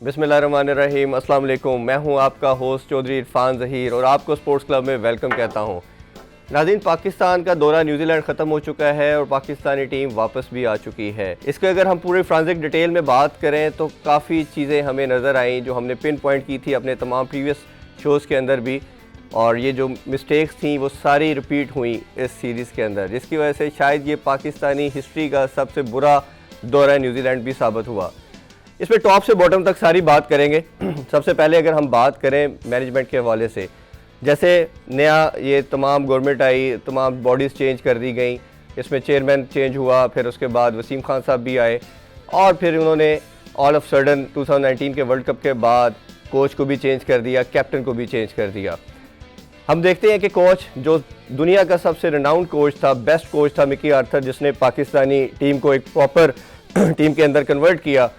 बिस्मिल्लाहिर्रहमानिर्रहीम, अस्सलाम वालेकुम। मैं हूं आपका होस्ट चौधरी इरफान ज़हीर और आपको स्पोर्ट्स क्लब में वेलकम कहता हूं। नाज़रीन, पाकिस्तान का दौरा न्यूजीलैंड ख़त्म हो चुका है और पाकिस्तानी टीम वापस भी आ चुकी है। इसके अगर हम पूरे फ्रांसिक डिटेल में बात करें तो काफ़ी चीज़ें हमें नज़र आई जो हमने पिन पॉइंट की थी अपने तमाम प्रीवियस शोज़ के अंदर भी, और ये जो मिस्टेक्स थी वो सारी रिपीट हुई इस सीरीज़ के अंदर, जिसकी वजह से शायद ये पाकिस्तानी हिस्ट्री का सबसे बुरा दौरा न्यूजीलैंड भी साबित हुआ। इसमें टॉप से बॉटम तक सारी बात करेंगे। सबसे पहले अगर हम बात करें मैनेजमेंट के हवाले से, जैसे नया ये तमाम गवर्नमेंट आई, तमाम बॉडीज़ चेंज कर दी गई, इसमें चेयरमैन चेंज हुआ, फिर उसके बाद वसीम खान साहब भी आए और फिर उन्होंने ऑल ऑफ सडन 2019 के वर्ल्ड कप के बाद कोच को भी चेंज कर दिया, कैप्टन को भी चेंज कर दिया। हम देखते हैं कि कोच जो दुनिया का सबसे रिनाउंड कोच था, बेस्ट कोच था, मिकी आर्थर, जिसने पाकिस्तानी टीम को एक प्रॉपर टीम के अंदर कन्वर्ट किया,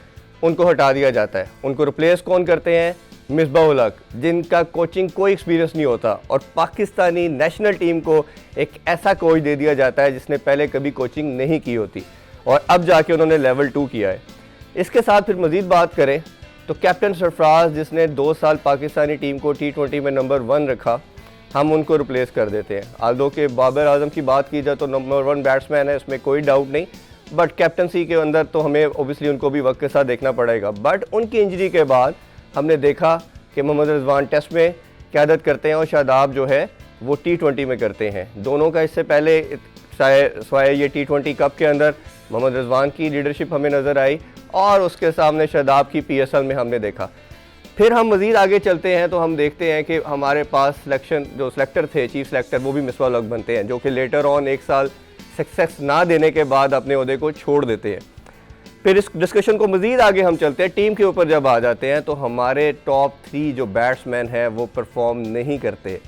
उनको हटा दिया जाता है। उनको रिप्लेस कौन करते हैं? मिसबाह-उल हक, जिनका कोचिंग कोई एक्सपीरियंस नहीं होता, और पाकिस्तानी नेशनल टीम को एक ऐसा कोच दे दिया जाता है जिसने पहले कभी कोचिंग नहीं की होती और अब जाके उन्होंने लेवल 2 किया है। इसके साथ फिर मज़ीद बात करें तो कैप्टन सरफराज, जिसने 2 साल पाकिस्तानी टीम को T20 में नंबर 1 रखा, हम उनको रिप्लेस कर देते हैं। आल्दो के बाबर आजम की बात की जाए तो नंबर 1 बैट्समैन है, इसमें कोई डाउट नहीं, बट कैप्टनसी के अंदर तो हमें ओबियसली उनको भी वक्त के साथ देखना पड़ेगा। बट उनकी इंजरी के बाद हमने देखा कि मोहम्मद रिजवान टेस्ट में क़यादत करते हैं और शादाब जो है वो T20 में करते हैं। दोनों का इससे पहले स्वाय ये T20 कप के अंदर मोहम्मद रिजवान की लीडरशिप हमें नज़र आई और उसके सामने शादाब की PSL में हमने देखा। फिर हम मज़ीद आगे चलते हैं तो हम देखते हैं कि हमारे पास सिलेक्शन जो सिलेक्टर थे, चीफ सिलेक्टर, वो भी मिसबाह-उल हक बनते हैं, जो कि लेटर ऑन 1 साल सक्सेस ना देने के बाद अपने ओहदे को छोड़ देते हैं। फिर इस डिस्कशन को मज़ीद आगे हम चलते हैं, टीम के ऊपर जब आ जाते हैं तो हमारे टॉप 3 जो बैट्समैन हैं वो परफॉर्म नहीं करते,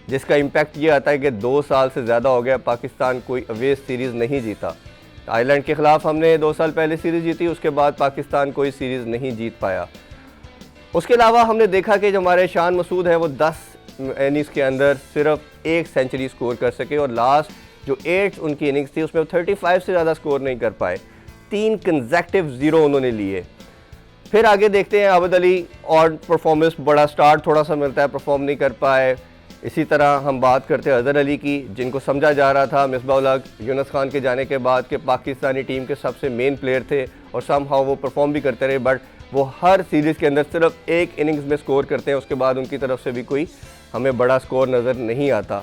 जिसका इम्पैक्ट ये आता है कि 2 साल से ज़्यादा हो गया पाकिस्तान कोई अवे सीरीज़ नहीं जीता। आयरलैंड के ख़िलाफ़ हमने 2 साल पहले सीरीज़ जीती, उसके बाद पाकिस्तान कोई सीरीज़ नहीं जीत पाया। उसके अलावा हमने देखा कि जो हमारे शान मसूद हैं वो 10 इनिंग्स के अंदर सिर्फ 1 सेंचुरी स्कोर कर सके और लास्ट जो 8 उनकी इनिंग्स थी उसमें 35 से ज़्यादा स्कोर नहीं कर पाए। 3 कंसेक्टिव 0 उन्होंने लिए। फिर आगे देखते हैं आबिद अली, और परफॉर्मेंस बड़ा स्टार्ट थोड़ा सा मिलता है, परफॉर्म नहीं कर पाए। इसी तरह हम बात करते हैं अजहर अली की, जिनको समझा जा रहा था मिसबाह-उल हक, यूनुस खान के जाने के बाद कि पाकिस्तानी टीम के सबसे मेन प्लेयर थे और समहाउ वो परफॉर्म भी करते रहे, बट वो हर सीरीज़ के अंदर सिर्फ 1 इनिंग्स में स्कोर करते हैं, उसके बाद उनकी तरफ से भी कोई हमें बड़ा स्कोर नज़र नहीं आता।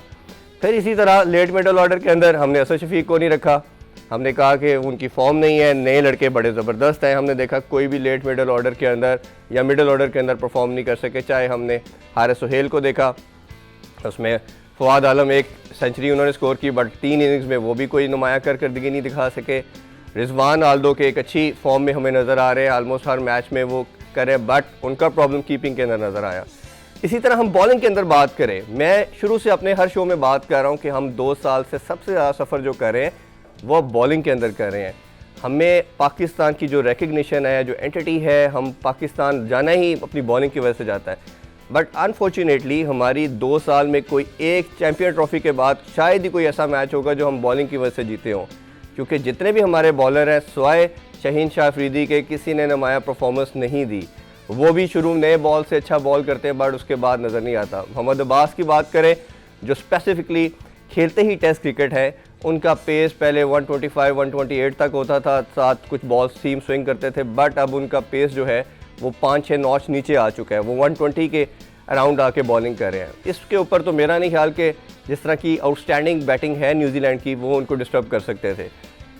फिर इसी तरह लेट मिडल ऑर्डर के अंदर हमने असद शफीक को नहीं रखा। हमने कहा कि उनकी फॉर्म नहीं है, नए लड़के बड़े ज़बरदस्त हैं। हमने देखा कोई भी लेट मिडल ऑर्डर के अंदर या मिडल ऑर्डर के अंदर परफॉर्म नहीं कर सके। चाहे हमने हारिस सुहेल को देखा, उसमें फवाद आलम 1 सेंचुरी उन्होंने स्कोर की, बट 3 इनिंग्स में वो भी कोई नुमाया करदगी नहीं दिखा सके। रिजवान आल्दो के एक अच्छी फॉर्म में हमें नज़र आ रहे हैं, आलमोस्ट हर मैच में वो करे, बट उनका प्रॉब्लम कीपिंग के अंदर नज़र आया। इसी तरह हम बॉलिंग के अंदर बात करें, मैं शुरू से अपने हर शो में बात कर रहा हूं कि हम 2 साल से सबसे ज़्यादा सफ़र जो कर रहे हैं वो बॉलिंग के अंदर कर रहे हैं। हमें पाकिस्तान की जो रिकग्निशन है, जो एंटिटी है, हम पाकिस्तान जाना ही अपनी बॉलिंग की वजह से जाता है। बट अनफॉर्चुनेटली हमारी 2 साल में कोई एक चैम्पियन ट्रॉफी के बाद शायद ही कोई ऐसा मैच होगा जो हम बॉलिंग की वजह से जीते हों, क्योंकि जितने भी हमारे बॉलर हैं स्वाय शाहीन शाह अफरीदी के किसी ने नुमाया परफॉर्मेंस नहीं दी। वो भी शुरू नए बॉल से अच्छा बॉल करते हैं, बट उसके बाद नज़र नहीं आता। मोहम्मद अब्बास की बात करें जो स्पेसिफिकली खेलते ही टेस्ट क्रिकेट है, उनका पेस पहले 125-128 तक होता था, साथ कुछ बॉल सीम स्विंग करते थे, बट अब उनका पेस जो है वो 5-6 नॉच नीचे आ चुका है, वो 120 के अराउंड आके बॉलिंग कर रहे हैं। इसके ऊपर तो मेरा नहीं ख्याल कि जिस तरह की आउटस्टैंडिंग बैटिंग है न्यूजीलैंड की, वो उनको डिस्टर्ब कर सकते थे।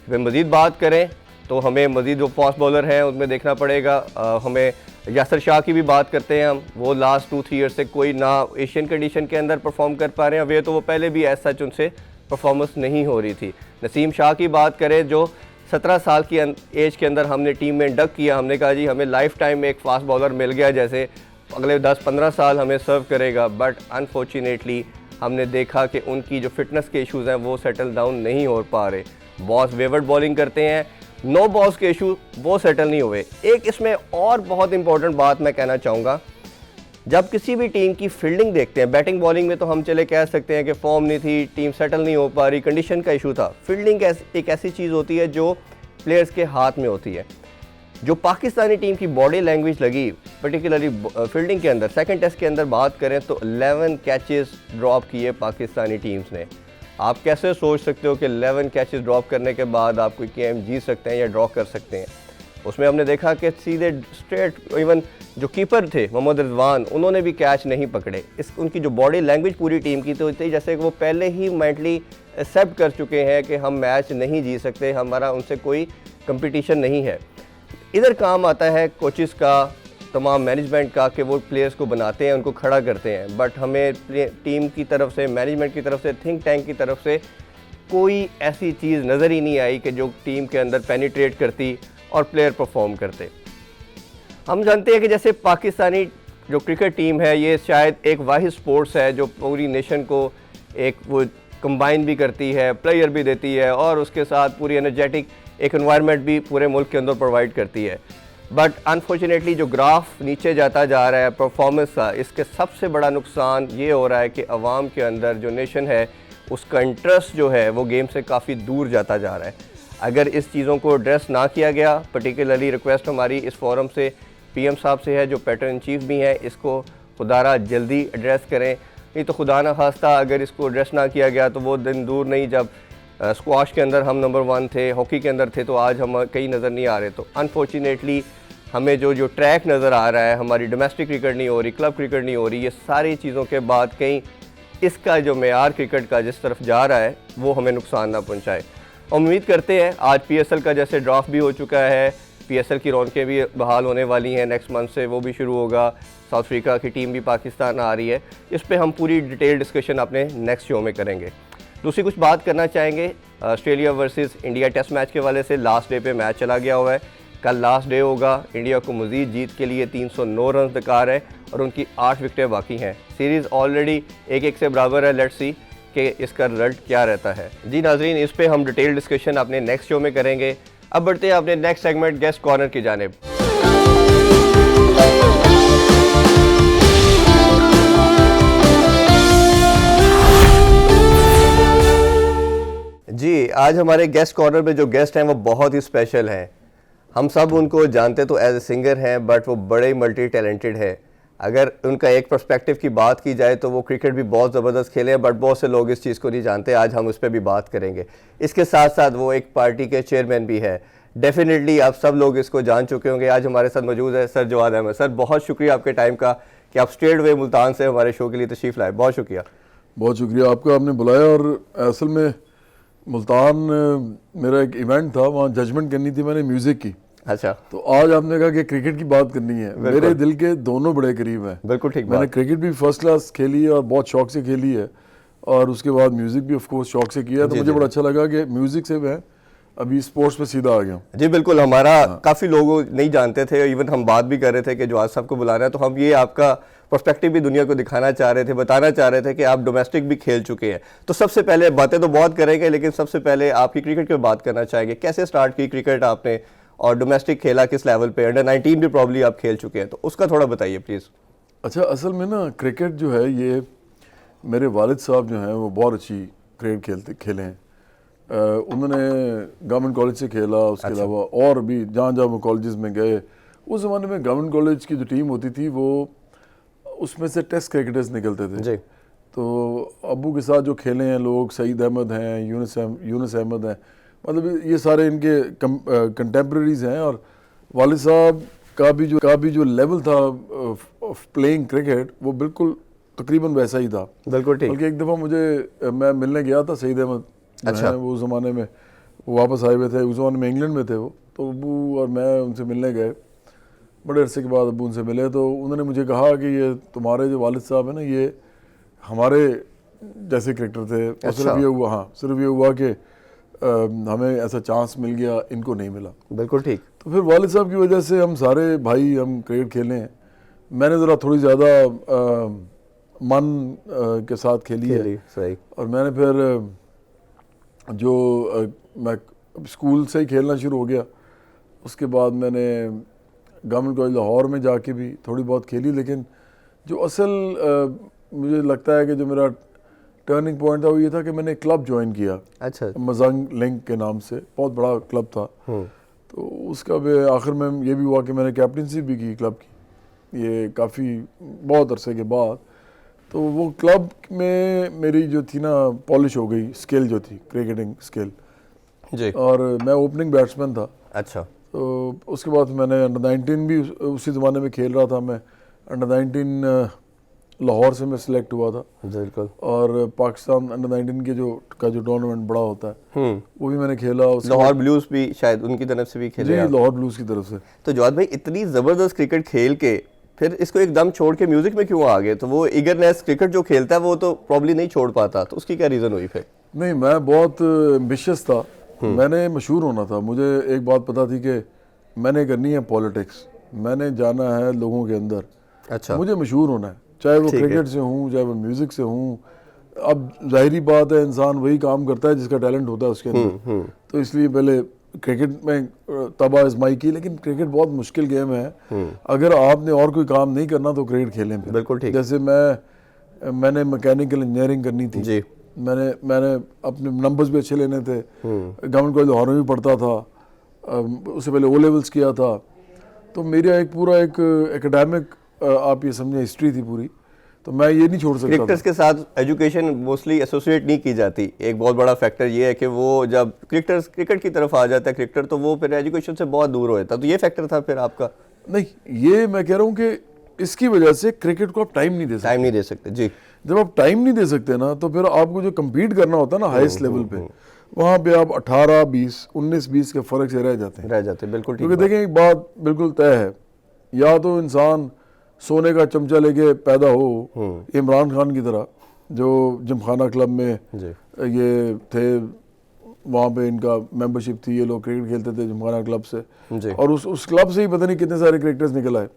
फिर मज़ीद बात करें तो हमें मज़ीद जो फास्ट बॉलर हैं उनमें देखना पड़ेगा। हमें यासर शाह की भी बात करते हैं हम, वो लास्ट 2-3 ईयर से कोई ना एशियन कंडीशन के अंदर परफॉर्म कर पा रहे हैं। वे तो वो पहले भी ऐसा सच उनसे परफॉर्मेंस नहीं हो रही थी। नसीम शाह की बात करें जो 17 साल की एज के अंदर हमने टीम में इंडक्ट किया, हमने कहा जी हमें लाइफ टाइम में एक फास्ट बॉलर मिल गया, जैसे अगले 10-15 साल हमें सर्व करेगा। बट अनफॉर्चुनेटली हमने देखा कि उनकी जो फिटनेस के इशूज़ हैं वो सेटल डाउन नहीं हो पा रहे। बॉस वेवर्ड बॉलिंग करते हैं, नो बॉल्स के इशू वो सेटल नहीं हुए। एक इसमें और बहुत इंपॉर्टेंट बात मैं कहना चाहूँगा, जब किसी भी टीम की फील्डिंग देखते हैं, बैटिंग बॉलिंग में तो हम चले कह सकते हैं कि फॉर्म नहीं थी, टीम सेटल नहीं हो पा रही, कंडीशन का इशू था। फील्डिंग एक ऐसी चीज़ होती है जो प्लेयर्स के हाथ में होती है। जो पाकिस्तानी टीम की बॉडी लैंग्वेज लगी, पर्टिकुलरली फील्डिंग के अंदर, सेकंड टेस्ट के अंदर बात करें तो 11 कैचेस ड्रॉप किए पाकिस्तानी टीम्स ने। आप कैसे सोच सकते हो कि 11 कैचेस ड्रॉप करने के बाद आप कोई गेम जीत सकते हैं या ड्रॉ कर सकते हैं? उसमें हमने देखा कि सीधे स्ट्रेट, इवन जो कीपर थे मोहम्मद रिजवान, उन्होंने भी कैच नहीं पकड़े। उनकी जो बॉडी लैंग्वेज पूरी टीम की तो थी जैसे कि वो पहले ही मेंटली एक्सेप्ट कर चुके हैं कि हम मैच नहीं जीत सकते, हमारा उनसे कोई कंपटीशन नहीं है। इधर काम आता है कोचेस का, तमाम मैनेजमेंट का, कि वो प्लेयर्स को बनाते हैं, उनको खड़ा करते हैं। बट हमें टीम की तरफ से, मैनेजमेंट की तरफ से, थिंक टैंक की तरफ से कोई ऐसी चीज़ नज़र ही नहीं आई कि जो टीम के अंदर पेनिट्रेट करती और प्लेयर परफॉर्म करते। हम जानते हैं कि जैसे पाकिस्तानी जो क्रिकेट टीम है, ये शायद एक वाहिद स्पोर्ट्स है जो पूरी नेशन को एक वो कंबाइन भी करती है, प्लेयर भी देती है और उसके साथ पूरी एनर्जेटिक एक एनवायरनमेंट भी पूरे मुल्क के अंदर प्रोवाइड करती है। बट अनफॉर्चुनेटली जो ग्राफ नीचे जाता जा रहा है परफॉर्मेंस का, इसके सबसे बड़ा नुकसान ये हो रहा है कि अवाम के अंदर जो नेशन है उसका इंटरेस्ट जो है वो गेम से काफ़ी दूर जाता जा रहा है। अगर इस चीज़ों को एड्रेस ना किया गया, पर्टिकुलरली रिक्वेस्ट हमारी इस फोरम से पीएम साहब से है जो पैटर्न इन चीफ भी हैं, इसको खुदारा जल्दी एड्रेस करें। नहीं तो खुदा न खास्ता अगर इसको एड्रेस ना किया गया तो वो दिन दूर नहीं जब स्क्वाश के अंदर हम नंबर 1 थे, हॉकी के अंदर थे, तो आज हम कहीं नज़र नहीं आ रहे। तो अनफॉर्चुनेटली हमें जो ट्रैक नज़र आ रहा है, हमारी डोमेस्टिक क्रिकेट नहीं हो रही, क्लब क्रिकेट नहीं हो रही, ये सारी चीज़ों के बाद कहीं इसका जो मेयार क्रिकेट का जिस तरफ जा रहा है वो हमें नुकसान ना पहुँचाए। उम्मीद करते हैं आज पीएसएल का जैसे ड्राफ्ट भी हो चुका है, पीएसएल की रौनकें भी बहाल होने वाली हैं, नेक्स्ट मंथ से वो भी शुरू होगा, साउथ अफ्रीका की टीम भी पाकिस्तान आ रही है, इस पे हम पूरी डिटेल डिस्कशन अपने नेक्स्ट शो में करेंगे। दूसरी कुछ बात करना चाहेंगे Australia versus India test match के वाले से। लास्ट डे पे मैच चला गया हुआ है, कल लास्ट डे होगा। इंडिया को मज़ीद जीत के लिए 309 रन दरकार है और उनकी 8 विकेटें बाकी हैं। सीरीज़ ऑलरेडी 1-1 से बराबर है। लेट्स सी कि इसका रिजल्ट क्या रहता है। जी नाजरीन, इस पे हम डिटेल डिस्कशन अपने नेक्स्ट शो में करेंगे। अब बढ़ते हैं अपने नेक्स्ट सेगमेंट गेस्ट कॉर्नर की जानिब। जी, आज हमारे गेस्ट कॉर्नर में जो गेस्ट हैं वो बहुत ही स्पेशल हैं। हम सब उनको जानते तो एज ए सिंगर हैं, बट वो बड़े मल्टी टैलेंटेड है। अगर उनका एक पर्सपेक्टिव की बात की जाए तो वो क्रिकेट भी बहुत ज़बरदस्त खेले हैं, बट बहुत से लोग इस चीज़ को नहीं जानते। आज हम उस पर भी बात करेंगे। इसके साथ साथ वो एक पार्टी के चेयरमैन भी है। डेफिनेटली आप सब लोग इसको जान चुके होंगे। आज हमारे साथ मौजूद है सर जवाद अहमद। सर, बहुत शुक्रिया आपके टाइम का कि आप स्ट्रेट वे मुल्तान से हमारे शो के लिए तशरीफ़ लाए। बहुत शुक्रिया। बहुत शुक्रिया आपका, आपने बुलाया। और असल में मुल्तान मेरा एक इवेंट था, वहाँ जजमेंट करनी थी मैंने म्यूज़िक की। अच्छा, तो आज आपने कहा कि क्रिकेट की बात करनी है। मेरे दिल के दोनों बड़े करीब हैं। बिल्कुल ठीक। मैंने क्रिकेट भी फर्स्ट क्लास खेली है और बहुत शौक से खेली है, और उसके बाद म्यूज़िक भी ऑफ कोर्स शौक से किया। तो मुझे बड़ा अच्छा लगा कि म्यूज़िक से मैं अभी स्पोर्ट्स पे सीधा आ गया। जी बिल्कुल, हमारा काफ़ी लोग नहीं जानते थे, इवन हम बात भी कर रहे थे कि जवाद साहब को बुलाना है, तो हम ये आपका पर्सपेक्टिव भी दुनिया को दिखाना चाह रहे थे, बताना चाह रहे थे कि आप डोमेस्टिक भी खेल चुके हैं। तो सबसे पहले बातें तो बहुत करेंगे, लेकिन सबसे पहले आपकी क्रिकेट की बात करना चाहेंगे। कैसे स्टार्ट की क्रिकेट आपने और डोमेस्टिक खेला किस लेवल पे? अंडर 19 भी प्रॉब्ली आप खेल चुके हैं, तो उसका थोड़ा बताइए प्लीज़। अच्छा, असल में ना क्रिकेट जो है ये मेरे वालिद साहब जो हैं वो बहुत अच्छी क्रिकेट खेले हैं। उन्होंने गवर्नमेंट कॉलेज से खेला, उसके अलावा और भी जहाँ जहाँ वो कॉलेजेस में गए। उस ज़माने में गवर्नमेंट कॉलेज की जो टीम होती थी वो उसमें से टेस्ट क्रिकेटर्स निकलते थे जी। तो अब्बू के साथ जो खेले हैं लोग, सईद अहमद हैं, यूनुस अहमद हैं, मतलब ये सारे इनके कंटेम्प्रेरीज हैं। और वालिद साहब का भी जो लेवल था प्लेइंग क्रिकेट वो बिल्कुल तकरीबन वैसा ही था। बिल्कुल ठीक। बल्कि एक दफ़ा मैं मिलने गया था सईद अहमद। अच्छा। वो ज़माने में वो वापस आए हुए थे, उस ज़माने में इंग्लैंड में थे वो। तो अब्बू और मैं उनसे मिलने गए, बड़े अरसे के बाद अब्बू उनसे मिले। तो उन्होंने मुझे कहा कि ये तुम्हारे जो वालिद साहब हैं ना, ये हमारे जैसे क्रिकेटर थे। और सिर्फ ये हुआ कि हमें ऐसा चांस मिल गया, इनको नहीं मिला। बिल्कुल ठीक। तो फिर वालिद साहब की वजह से हम सारे भाई हम क्रिकेट खेले हैं। मैंने ज़रा थोड़ी ज़्यादा मन के साथ खेली है। सही। और मैंने फिर मैं स्कूल से ही खेलना शुरू हो गया। उसके बाद मैंने गवर्नमेंट कॉलेज लाहौर में जाके भी थोड़ी बहुत खेली। लेकिन जो असल मुझे लगता है कि जो मेरा टर्निंग पॉइंट था वो ये था कि मैंने क्लब ज्वाइन किया। अच्छा। मजंग लिंक के नाम से, बहुत बड़ा क्लब था। तो उसका भी आखिर में ये भी हुआ कि मैंने कैप्टनसी भी की क्लब की, ये काफ़ी बहुत अरसे के बाद। तो वो क्लब में मेरी जो थी ना पॉलिश हो गई, स्किल जो थी क्रिकेटिंग स्किल जी। और मैं ओपनिंग बैट्समैन था। अच्छा। तो उसके बाद मैंने अंडर 19 भी उसी ज़माने में खेल रहा था। मैं अंडर 19 लाहौर से मैं सिलेक्ट हुआ था, बिल्कुल। और पाकिस्तान अंडर 19 के जो टूर्नामेंट बड़ा होता है वो भी मैंने खेला। लाहौर ब्लूज भी शायद उनकी तरफ से भी खेले जी, आप। लाहौर ब्लूज की तरफ से। तो जवाद भाई इतनी ज़बरदस्त क्रिकेट खेल के फिर इसको एकदम छोड़ के म्यूजिक में क्यों आ गए? तो वो ईगरनेस क्रिकेट जो खेलता है वो तो प्रॉब्ली नहीं छोड़ पाता, तो उसकी क्या रीज़न हुई फिर? नहीं, मैं बहुत एम्बिशियस था, मैंने मशहूर होना था। मुझे एक बात पता थी कि मैंने करनी है पॉलिटिक्स, मैंने जाना है लोगों के अंदर। अच्छा। मुझे मशहूर होना है, चाहे वो क्रिकेट से हूँ, चाहे वो म्यूज़िक से हूँ। अब जाहिरी बात है, इंसान वही काम करता है जिसका टैलेंट होता है उसके अंदर। तो इसलिए पहले क्रिकेट में तब आजमाई की, लेकिन क्रिकेट बहुत मुश्किल गेम है। अगर आपने और कोई काम नहीं करना तो क्रिकेट खेलें फिर। बिल्कुल ठीक। जैसे मैंने मैकेनिकल इंजीनियरिंग करनी थी जी। मैंने अपने नंबर्स भी अच्छे लेने थे। गवर्नमेंट कॉलेज लाहौर में भी पढ़ता था, उससे पहले ओ लेवल्स किया था। तो मेरा एक एकेडमिक आप ये समझे हिस्ट्री थी पूरी, तो मैं ये नहीं छोड़ सकता। क्रिकेटर्स के साथ एजुकेशन मोस्टली एसोसिएट नहीं की जाती। एक बहुत बड़ा फैक्टर ये है कि वो जब क्रिकेट की तरफ आ जाता है क्रिकेटर, तो वो फिर एजुकेशन से बहुत दूर हो जाता है। तो ये फैक्टर था फिर आपका? नहीं, ये मैं कह रहा हूँ कि इसकी वजह से क्रिकेट को आप टाइम नहीं दे सकते। जी। जब आप टाइम नहीं दे सकते ना, तो फिर आपको जो कम्पीट करना होता है ना हाईएस्ट लेवल पे, वहाँ पे आप 18-20, 19-20 के फर्क से रह जाते हैं। बिल्कुल ठीक। क्योंकि देखें, एक बात बिल्कुल तय है, या तो इंसान सोने का चमचा लेके पैदा हो, इमरान खान की तरह, जो जिमखाना क्लब में ये थे, वहाँ पे इनका मेंबरशिप थी, ये लोग क्रिकेट खेलते थे जिमखाना क्लब से, और उस क्लब से ही पता नहीं कितने सारे क्रिकेटर्स निकल आए।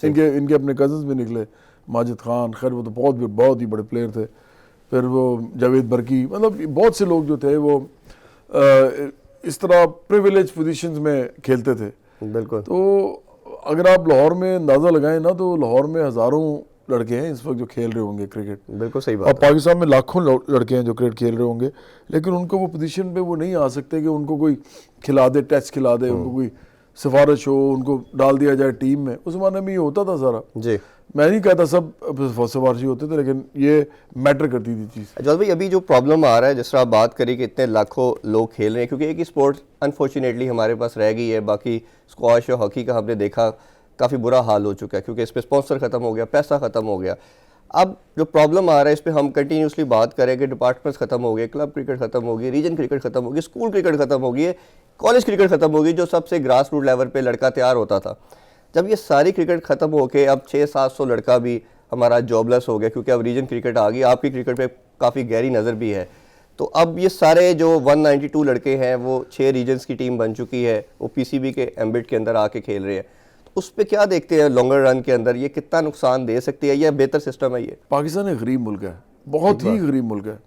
इनके अपने कजन्स भी निकले, माजिद खान, खैर वो तो बहुत ही बड़े प्लेयर थे। फिर वो जावेद बरकी, मतलब बहुत से लोग जो थे वो इस तरह प्रिविलेज पोजीशंस में खेलते थे। बिल्कुल। तो अगर आप लाहौर में अंदाज़ा लगाएं ना, तो लाहौर में हज़ारों लड़के हैं इस वक्त जो खेल रहे होंगे क्रिकेट। बिल्कुल सही बात। और पाकिस्तान में लाखों लड़के हैं जो क्रिकेट खेल रहे होंगे, लेकिन उनको वो पोजीशन पे वो नहीं आ सकते कि उनको कोई खिला दे, टेस्ट खिला दे, उनको कोई सिफारिश हो, उनको डाल दिया जाए टीम में। उस ज़माने में ये होता था सारा। जी। मैं नहीं कहता सब सिफारिशी होते थे, लेकिन ये मैटर करती थी चीज़। जवाद भाई, अभी जो प्रॉब्लम आ रहा है, जिस तरह आप बात करें कि इतने लाखों लोग खेल रहे हैं, क्योंकि एक ही स्पोर्ट अनफॉर्चुनेटली हमारे पास रह गई है। बाकी स्क्वाश और हॉकी का हमने देखा काफ़ी बुरा हाल हो चुका है, क्योंकि इस पर स्पॉन्सर ख़त्म हो गया, पैसा ख़त्म हो गया। अब जो प्रॉब्लम आ रहा है, इस पर हम कंटिन्यूसली बात करें कि डिपार्टमेंट्स ख़त्म हो गए, क्लब क्रिकेट ख़त्म हो गई, रीजन क्रिकेट ख़त्म हो गई, स्कूल क्रिकेट ख़त्म हो गई, कॉलेज क्रिकेट ख़त्म हो गई, जो सबसे ग्रास रूट लेवल पे लड़का तैयार होता था। जब ये सारी क्रिकेट ख़त्म होके अब 600-700 लड़का भी हमारा जॉबलेस हो गया, क्योंकि अब रीजन क्रिकेट आ गई। आपकी क्रिकेट पे काफ़ी गहरी नज़र भी है। तो अब ये सारे जो 192 लड़के हैं, वो 6 रीजन्स की टीम बन चुकी है, वो पीसीबी के एम्बिट के अंदर आके खेल रहे हैं। तो उस पर क्या देखते हैं लॉन्गर रन के अंदर, ये कितना नुकसान दे सकती है या बेहतर सिस्टम है ये? पाकिस्तान एक गरीब मुल्क है, बहुत ही गरीब मुल्क है।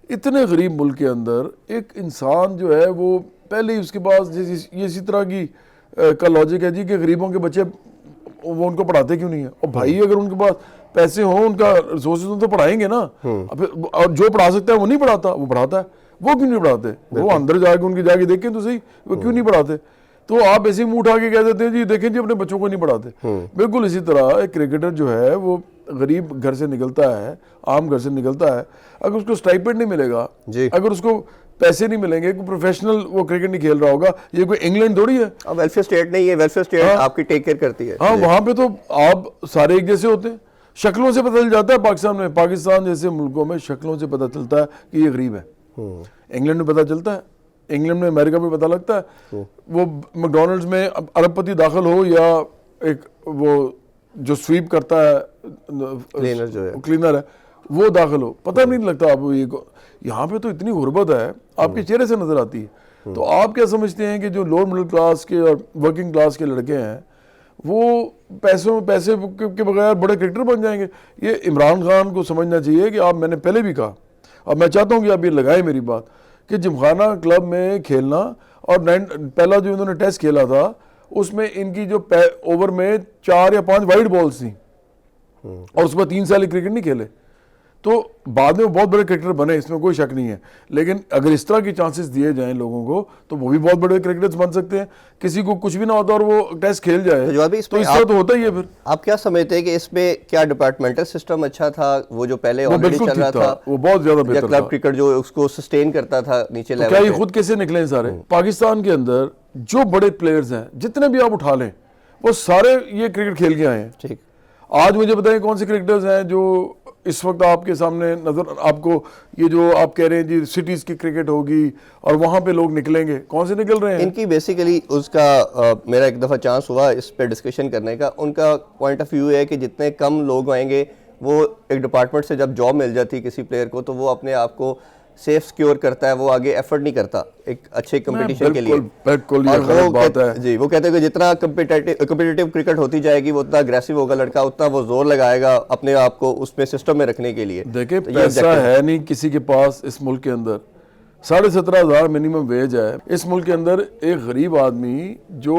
इतने गरीब मुल्क के अंदर एक इंसान जो है वो पहले ही उसके पास इसी तरह की का लॉजिक है जी कि गरीबों के बच्चे वो उनको पढ़ाते क्यों नहीं है। और भाई अगर उनके पास पैसे हों, उनका रिसोर्सेज तो पढ़ाएंगे ना। और जो पढ़ा सकता है वो नहीं पढ़ाता, वो पढ़ाता है। वो क्यों नहीं पढ़ाते? वो अंदर जाके उनके जाके देखें तो सही, वो क्यों नहीं पढ़ाते। तो आप ऐसे ही मुंह उठा के कह देते हैं जी देखें जी अपने बच्चों को नहीं पढ़ाते। बिल्कुल इसी तरह एक क्रिकेटर जो है वो गरीब घर से निकलता है, आम घर से निकलता है, अगर उसको स्टाइपेंड नहीं मिलेगा, अगर उसको पैसे नहीं मिलेंगे, कोई प्रोफेशनल वो क्रिकेट नहीं खेल रहा होगा, ये कोई इंग्लैंड थोड़ी है। अब वेलफेयर स्टेट नहीं है, वेलफेयर स्टेट आपकी टेक केयर करती है। हाँ, वहाँ पे तो आप सारे एक जैसे होते हैं, शक्लों से पता चल जाता है। पाकिस्तान जैसे मुल्कों में शक्लों से पता चलता है कि ये गरीब है। इंग्लैंड में पता चलता है, इंग्लैंड में, अमेरिका में पता लगता है। वो मैकडॉनल्ड्स में अरबपति दाखिल हो या एक वो जो स्वीप करता है, क्लीनर है, वो दाखिल हो, पता नहीं लगता आपको। ये यहाँ पे तो इतनी गुर्बत है, आपके चेहरे से नजर आती है। तो आप क्या समझते हैं कि जो लोअर मिडिल क्लास के और वर्किंग क्लास के लड़के हैं वो पैसे के बगैर बड़े क्रिकेटर बन जाएंगे? ये इमरान खान को समझना चाहिए कि आप, मैंने पहले भी कहा और मैं चाहता हूँ कि आप ये लगाएं मेरी बात, कि जिमखाना क्लब में खेलना और पहला जो इन्होंने टेस्ट खेला था उसमें इनकी जो ओवर में 4 या 5 वाइड बॉल्स थी और उसके बाद 3 साल क्रिकेट नहीं खेले। तो बाद में वो बहुत बड़े क्रिकेटर बने, इसमें कोई शक नहीं है। लेकिन अगर इस तरह की चांसेस दिए जाएं लोगों को तो वो भी बहुत बड़े क्रिकेटर्स बन सकते हैं। किसी को कुछ भी ना होता और वो टेस्ट खेल जाए तो इस तरह तो होता ही है। फिर आप क्या समझते हैं कि इसमें क्या डिपार्टमेंटल सिस्टम अच्छा था, वो जो पहले ऑलरेडी चल रहा था, वो बहुत ज्यादा बेहतर था, क्लब क्रिकेट जो उसको सस्टेन करता था नीचे लेवल पे? क्या ये खुद कैसे निकले सारे? पाकिस्तान के अंदर जो बड़े प्लेयर्स हैं जितने भी आप उठा लें वो सारे ये क्रिकेट खेल के आए हैं। ठीक, आज मुझे बताएं कौन से क्रिकेटर्स हैं जो इस वक्त आपके सामने नजर, आपको ये जो आप कह रहे हैं जी सिटीज की क्रिकेट होगी और वहां पे लोग निकलेंगे, कौन से निकल रहे हैं? इनकी बेसिकली उसका मेरा एक दफ़ा चांस हुआ इस पे डिस्कशन करने का। उनका पॉइंट ऑफ व्यू है कि जितने कम लोग आएंगे, वो एक डिपार्टमेंट से जब जॉब मिल जाती है किसी प्लेयर को तो वो अपने आप को सेफ सिक्योर करता है, वो आगे एफर्ट नहीं करता एक अच्छे कंपटीशन के लिए। बिल्कुल और ये बात है जी, वो कहते हैं कि जितना कम्पिटिटिव क्रिकेट होती जाएगी वो उतना अग्रेसिव होगा लड़का, उतना वो जोर लगाएगा अपने आप को उसमें सिस्टम में रखने के लिए। देखिए पैसा है नहीं किसी के पास इस मुल्क के अंदर, 17,500 मिनिमम वेज है इस मुल्क के अंदर। एक गरीब आदमी जो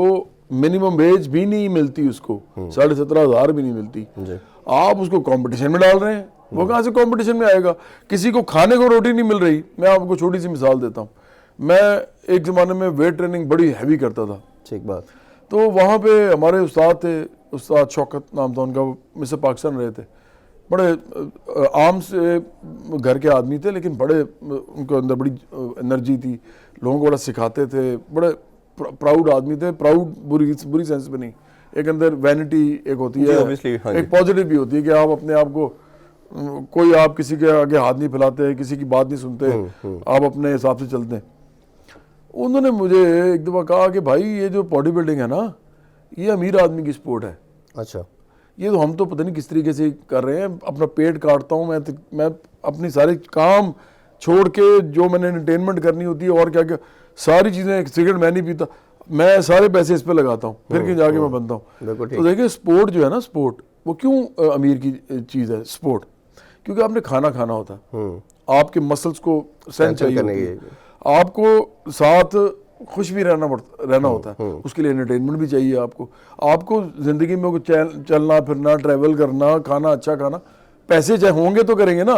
मिनिमम वेज भी नहीं मिलती उसको, 17,500 भी नहीं मिलती, आप उसको कंपटीशन में डाल रहे हैं। वो कहाँ से कंपटीशन में आएगा? किसी को खाने को रोटी नहीं मिल रही। मैं आपको छोटी सी मिसाल देता हूँ। मैं एक ज़माने में वेट ट्रेनिंग बड़ी हैवी करता था। ठीक बात। तो वहाँ पे हमारे उस्ताद थे, उस्ताद शौकत नाम था उनका, मिस्टर पाकिस्तान रहे थे। बड़े आम से घर के आदमी थे लेकिन बड़े उनके अंदर बड़ी एनर्जी थी, लोगों को बड़ा सिखाते थे, बड़े प्राउड आदमी थे। प्राउड बुरी सेंस में नहीं, एक अंदर वैनिटी एक होती है, एक पॉजिटिव भी होती है कि आप अपने आप को, कोई आप किसी के आगे हाथ नहीं फैलाते, किसी की बात नहीं सुनते, आप अपने हिसाब से चलते हैं। उन्होंने मुझे एक दफ़ा कहा कि भाई ये जो बॉडी बिल्डिंग है ना, ये अमीर आदमी की स्पोर्ट है। अच्छा, ये तो हम तो पता नहीं किस तरीके से कर रहे हैं, अपना पेट काटता हूँ मैं अपनी सारे काम छोड़ के जो मैंने एंटरटेनमेंट करनी होती है और क्या क्या सारी चीज़ें, सिगरेट मैं नहीं पीता, मैं सारे पैसे इस पे लगाता हूँ, फिर कहीं जाके मैं बनता हूँ। तो देखिए स्पोर्ट जो है ना, स्पोर्ट वो क्यों अमीर की चीज़ है स्पोर्ट? क्योंकि आपने खाना होता है, आपके मसल्स को सहन चाहिए, आपको साथ खुश भी रहना होता है, उसके लिए एंटरटेनमेंट भी चाहिए आपको जिंदगी में चलना फिरना, ट्रैवल करना, खाना अच्छा खाना, पैसे चाहे होंगे तो करेंगे ना।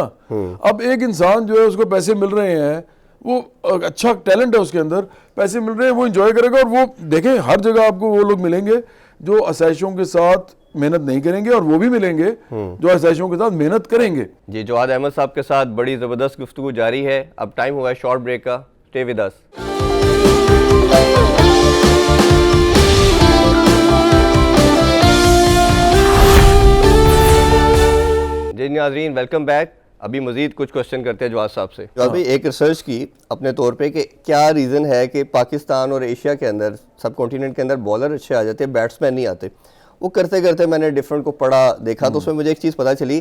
अब एक इंसान जो है उसको पैसे मिल रहे हैं, वो अच्छा टैलेंट है उसके अंदर, पैसे मिल रहे हैं, वो एंजॉय करेगा। और वो देखें हर जगह आपको वो लोग मिलेंगे जो आसाइशों के साथ मेहनत नहीं करेंगे, और वो भी मिलेंगे जो आसाइशों के साथ मेहनत करेंगे। जी, जवाद अहमद साहब के साथ बड़ी ज़बरदस्त गुफ्तगू जारी है। अब टाइम हुआ है शॉर्ट ब्रेक का। Stay with us. जी नाज़रीन, वेलकम बैक। अभी मजीद कुछ क्वेश्चन करते हैं जवाद साहब से। जवाद भाई, एक रिसर्च की अपने तौर पे कि क्या रीज़न है कि पाकिस्तान और एशिया के अंदर, सब कॉन्टिनेंट के अंदर बॉलर अच्छे आ जाते हैं, बैट्समैन नहीं आते। वो करते करते मैंने डिफरेंट को पढ़ा देखा, तो उसमें मुझे एक चीज़ पता चली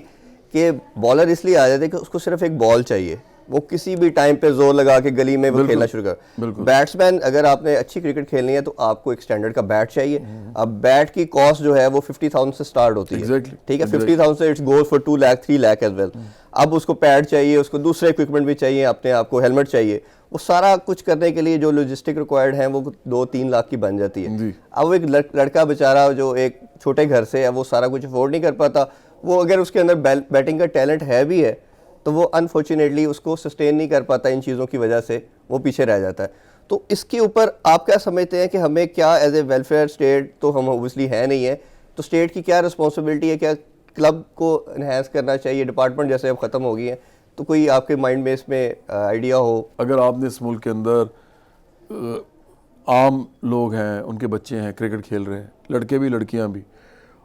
कि बॉलर इसलिए आ जाते हैं कि उसको सिर्फ एक बॉल चाहिए, वो किसी भी टाइम पे जोर लगा के गली में वो खेलना शुरू कर। बैट्समैन अगर आपने अच्छी क्रिकेट खेलनी है तो आपको एक स्टैंडर्ड का बैट चाहिए। अब बैट की कॉस्ट जो है वो 50,000 से स्टार्ट होती है, ठीक है, 50,000 से it's goes for 2 lakh 3 lakh as well. अब उसको पैड चाहिए, उसको दूसरे इक्विपमेंट भी चाहिए, अपने आपको हेलमेट चाहिए, वो सारा कुछ करने के लिए जो लॉजिस्टिक रिक्वायर्ड है वो 2-3 लाख की बन जाती है। अब एक लड़का बेचारा जो एक छोटे घर से है वो सारा कुछ अफोर्ड नहीं कर पाता। वो अगर उसके अंदर बैटिंग का टैलेंट है भी है तो वो अनफॉर्चुनेटली उसको सस्टेन नहीं कर पाता, इन चीज़ों की वजह से वो पीछे रह जाता है। तो इसके ऊपर आप क्या समझते हैं कि हमें क्या एज ए वेलफेयर स्टेट, तो हम ओबियसली है नहीं है, तो स्टेट की क्या रिस्पॉन्सिबिलिटी है? क्या क्लब को इन्हेंस करना चाहिए? डिपार्टमेंट जैसे अब ख़त्म हो गई है, तो कोई आपके माइंड में इसमें आइडिया हो? अगर आपने इस मुल्क के अंदर आम लोग हैं, उनके बच्चे हैं, क्रिकेट खेल रहे हैं, लड़के भी लड़कियां भी,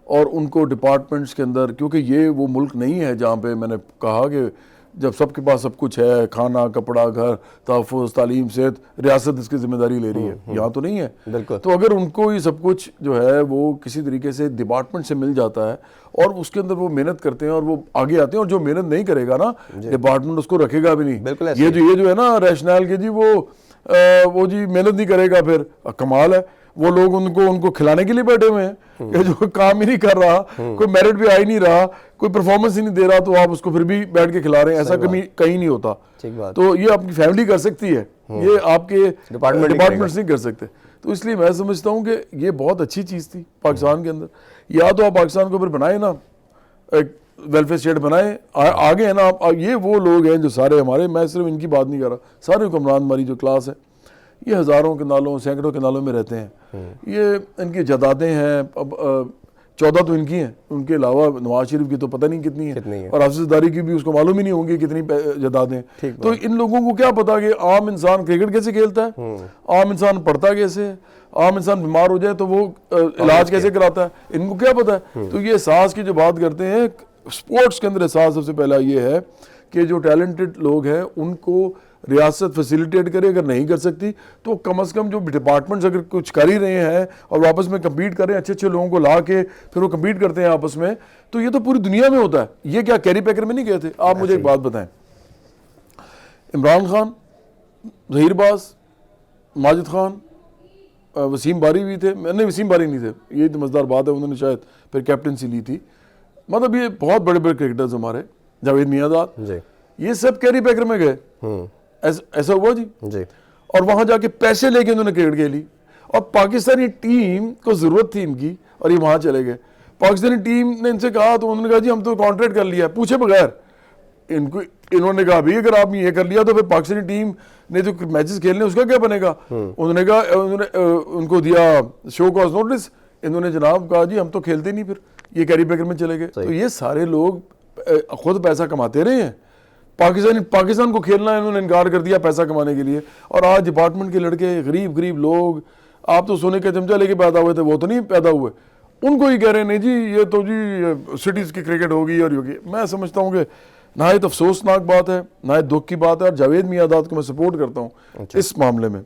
और उनको डिपार्टमेंट्स के अंदर, क्योंकि ये वो मुल्क नहीं है जहाँ पे मैंने कहा कि जब सबके पास सब कुछ है, खाना, कपड़ा, घर, तहफ़्फ़ुज़, तालीम, सेहत, रियासत इसकी जिम्मेदारी ले रही है, यहाँ तो नहीं है। तो अगर उनको ये सब कुछ जो है वो किसी तरीके से डिपार्टमेंट से मिल जाता है और उसके अंदर वो मेहनत करते हैं और वो आगे आते हैं, और जो मेहनत नहीं करेगा ना, डिपार्टमेंट उसको रखेगा भी नहीं। ये जो है ना रैशनल के जी वो जी मेहनत नहीं करेगा, फिर कमाल है, वो लोग उनको खिलाने के लिए बैठे हुए हैं कि जो काम ही नहीं कर रहा, कोई मेरिट भी आ ही नहीं रहा, कोई परफॉर्मेंस ही नहीं दे रहा, तो आप उसको फिर भी बैठ के खिला रहे हैं। ऐसा कहीं नहीं होता। तो ये आपकी फैमिली कर सकती है, ये आपके डिपार्टमेंट्स नहीं कर सकते। तो इसलिए मैं समझता हूँ कि ये बहुत अच्छी चीज़ थी पाकिस्तान के अंदर। या तो आप पाकिस्तान को फिर बनाए ना एक वेलफेयर स्टेट बनाए आगे है ना आप। ये वो लोग हैं जो सारे हमारे, मैं सिर्फ इनकी बात नहीं कर रहा, सारे हुक्मरान हमारी जो क्लास है ये हज़ारों के नालों सैकड़ों के नालों में रहते हैं। ये इनकी जदादें हैं, अब 14 तो इनकी हैं, उनके अलावा नवाज शरीफ की तो पता नहीं कितनी है, और हाफिज़दारी की भी उसको मालूम ही नहीं होंगी कितनी जदादें। तो इन लोगों को क्या पता कि आम इंसान क्रिकेट कैसे खेलता है, आम इंसान पढ़ता कैसे है, आम इंसान बीमार हो जाए तो वो इलाज कैसे कराता है, इनको क्या पता है। तो ये एहसास की जो बात करते हैं स्पोर्ट्स के अंदर, एहसास सबसे पहला ये है कि जो टैलेंटेड लोग हैं उनको रियासत फैसिलिटेट करे, अगर नहीं कर सकती तो कम से कम जो डिपार्टमेंट्स अगर कुछ कर ही रहे हैं और वापस में कम्पीट करें, अच्छे अच्छे लोगों को ला के फिर वो कम्पीट करते हैं आपस में, तो ये तो पूरी दुनिया में होता है। ये क्या कैरी पैकर में नहीं गए थे? आप मुझे एक बात बताएं, इमरान खान, ज़हीर बाज़, माजिद खान, वसीम बारी भी थे, नहीं वसीम बारी नहीं थे, ये तो मज़ेदार बात है, उन्होंने शायद फिर कैप्टनसी ली थी। मतलब ये बहुत बड़े बड़े क्रिकेटर्स हमारे, जावेद मियांदाद, ये सब कैरी पैकर में गए। ऐसा हुआ जी। और वहां जाके पैसे लेके उन्होंने क्रिकेट खेली, और पाकिस्तानी टीम को जरूरत थी इनकी, और ये वहां चले गए। पाकिस्तानी टीम ने इनसे कहा तो उन्होंने कहा जी हम तो कॉन्ट्रैक्ट कर लिया, पूछे बगैर। इन्होंने कहा भाई अगर आपने ये कर लिया तो फिर पाकिस्तानी टीम ने जो मैचेस खेलने उसका क्या बनेगा। उन्होंने कहा, उनको दिया शो कॉज नोटिस, इन्होंने जनाब कहा जी हम तो खेलते नहीं, फिर ये कैरी पैकर में चले गए। तो ये सारे लोग खुद पैसा कमाते रहे हैं, पाकिस्तान को खेलना इन्होंने इनकार कर दिया पैसा कमाने के लिए। और आज डिपार्टमेंट के लड़के, गरीब लोग, आप तो सोने का चमचा लेके पैदा हुए थे, वो तो नहीं पैदा हुए, उनको ही कह रहे हैं नहीं जी ये तो जी सिटीज़ की क्रिकेट होगी और होगी। मैं समझता हूँ कि नहायत अफसोसनाक बात है, नहायत दुख की बात है, और जावेद मियांदाद को मैं सपोर्ट करता हूँ इस मामले में।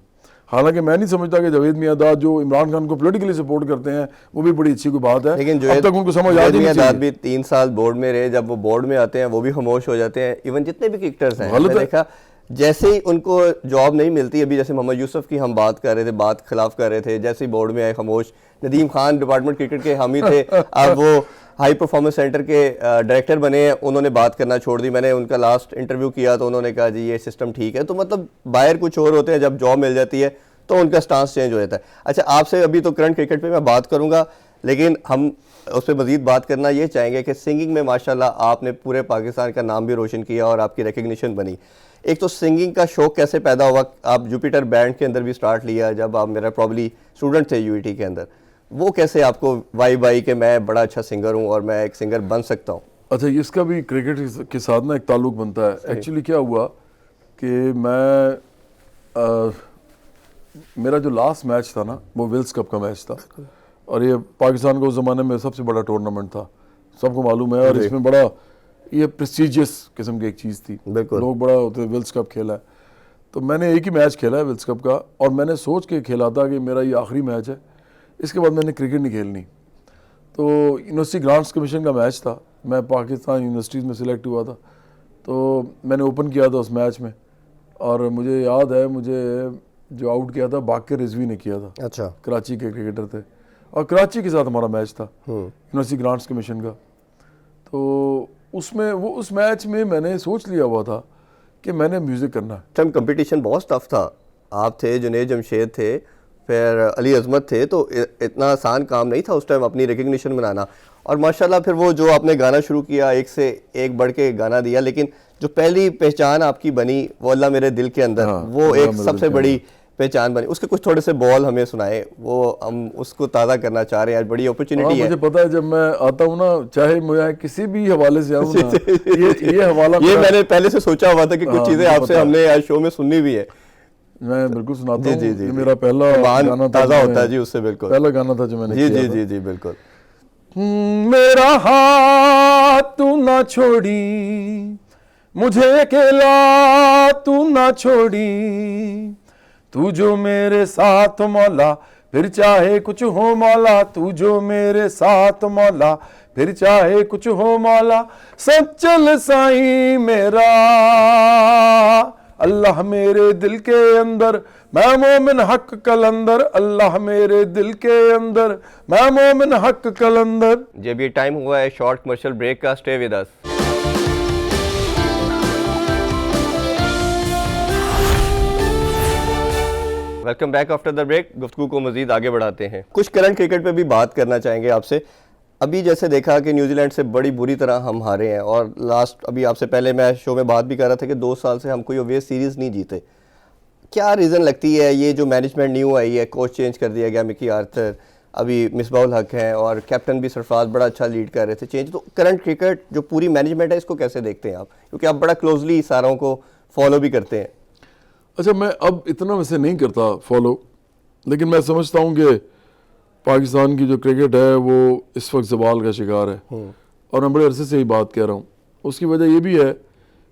हालांकि मैं नहीं समझता कि जावेद मियांदाद जो इमरान खान को पॉलिटिकली सपोर्ट करते हैं वो भी बड़ी अच्छी कोई बात है, लेकिन अब तक उनको समझ आ मियांदाद भी 3 साल बोर्ड में रहे, जब वो बोर्ड में आते हैं वो भी खामोश हो जाते हैं। इवन जितने भी क्रिकेटर्स हैं मैंने देखा जैसे ही उनको जॉब नहीं मिलती, अभी जैसे मोहम्मद यूसुफ की हम बात कर रहे थे, बात खिलाफ कर रहे थे, जैसे ही बोर्ड में आए खामोश। नदीम खान डिपार्टमेंट क्रिकेट के हामी थे, अब वो हाई परफॉर्मेंस सेंटर के डायरेक्टर बने हैं, उन्होंने बात करना छोड़ दी। मैंने उनका लास्ट इंटरव्यू किया तो उन्होंने कहा जी ये सिस्टम ठीक है। तो मतलब बाहर कुछ और होते हैं, जब जॉब मिल जाती है तो उनका स्टांस चेंज हो जाता है। अच्छा, आपसे अभी तो करंट क्रिकेट पे मैं बात करूंगा, लेकिन हम उस पर मज़ीद बात करना ये चाहेंगे कि सिंगिंग में माशाल्लाह आपने पूरे पाकिस्तान का नाम भी रोशन किया और आपकी रिकग्निशन बनी। एक तो सिंगिंग का शौक कैसे पैदा हुआ? आप जुपिटर बैंड के अंदर भी स्टार्ट लिया जब आप मेरा प्रॉब्ली स्टूडेंट थे यूईटी के अंदर, वो कैसे आपको वाई कि मैं बड़ा अच्छा सिंगर हूँ और मैं एक सिंगर बन सकता हूँ? अच्छा, इसका भी क्रिकेट के साथ ना एक ताल्लुक बनता है। एक्चुअली क्या हुआ कि मैं मेरा जो लास्ट मैच था ना वो विल्स कप का मैच था, और ये पाकिस्तान को उस ज़माने में सबसे बड़ा टूर्नामेंट था, सबको मालूम है, और इसमें बड़ा ये प्रेस्टीजियस किस्म की एक चीज़ थी, लोग बड़ा होते विल्स कप खेला है। तो मैंने एक ही मैच खेला है विल्स कप का, और मैंने सोच के खेला था कि मेरा ये आखिरी मैच है, इसके बाद मैंने क्रिकेट नहीं खेलनी। तो यूनिवर्सिटी ग्रांट्स कमीशन का मैच था, मैं पाकिस्तान यूनिवर्सिटीज़ में सिलेक्ट हुआ था, तो मैंने ओपन किया था उस मैच में, और मुझे याद है मुझे जो आउट किया था बाकिर रिजवी ने किया था। अच्छा, कराची के क्रिकेटर थे, और कराची के साथ हमारा मैच था यूनिवर्सिटी ग्रांट्स कमीशन का। तो उसमें वो उस मैच में मैंने सोच लिया हुआ था कि मैंने म्यूज़िक करना है। टाइम कंपटीशन बहुत टफ था, आप थे, जुनैद जमशेद थे, फिर अली अजमत थे, तो इतना आसान काम नहीं था उस टाइम अपनी रिकग्निशन बनाना। और माशाल्लाह फिर वो जो आपने गाना शुरू किया, एक से एक बढ़ के गाना दिया, लेकिन जो पहली पहचान आपकी बनी वो अल्लाह मेरे दिल के अंदर, वो एक सबसे बड़ी पहचान बनी। उसके कुछ थोड़े से बॉल हमें सुनाए, वो हम उसको ताज़ा करना चाह रहे हैं, आज बड़ी अपॉर्चुनिटी है। मुझे पता है जब मैं आता हूँ ना, चाहे मुझे किसी भी हवाले से आऊँ ना, ये हवाला ये मैंने पहले से सोचा हुआ था कि कुछ चीज़ें आपसे हमने आज शो में सुननी भी है। मैं बिल्कुल सुनाता हूँ। जी, मेरा पहला गाना ताज़ा होता है जी उससे, बिल्कुल पहला गाना था जो मैंने किया था। जी बिल्कुल। मेरा हाथ तू ना छोड़ी, मुझे अकेला तू ना छोड़ी, तू जो मेरे साथ मौला फिर चाहे कुछ हो मौला, तू जो मेरे साथ मौला फिर चाहे कुछ हो मौला, सब चल साईं मेरा अल्लाह मेरे दिल के अंदर, मैं मोमिन हक कलंदर, अल्लाह मेरे दिल के अंदर, मैं मोमिन हक कलंदर। जब ये टाइम हुआ है शॉर्ट कमर्शियल ब्रेक का, stay with us. Welcome back after the break. गुफ्तगू को मजीद आगे बढ़ाते हैं, कुछ करंट क्रिकेट पे भी बात करना चाहेंगे आपसे। अभी जैसे देखा कि न्यूजीलैंड से बड़ी बुरी तरह हम हारे हैं, और लास्ट अभी आपसे पहले मैं शो में बात भी कर रहा था कि 2 साल से हम कोई ओवीएस सीरीज़ नहीं जीते। क्या रीज़न लगती है? ये जो मैनेजमेंट न्यू आई है, कोच चेंज कर दिया गया, मिकी आर्थर, अभी मिसबाउल हक हैं, और कैप्टन भी सरफराज बड़ा अच्छा लीड कर रहे थे, चेंज। तो करंट क्रिकेट जो पूरी मैनेजमेंट है, इसको कैसे देखते हैं आप, क्योंकि आप बड़ा क्लोजली सारों को फॉलो भी करते हैं? अच्छा, मैं अब इतना वैसे नहीं करता फॉलो, लेकिन मैं समझता हूँ कि पाकिस्तान की जो क्रिकेट है वो इस वक्त ज़वाल का शिकार है, और मैं बड़े अरसे से ही बात कह रहा हूँ। उसकी वजह ये भी है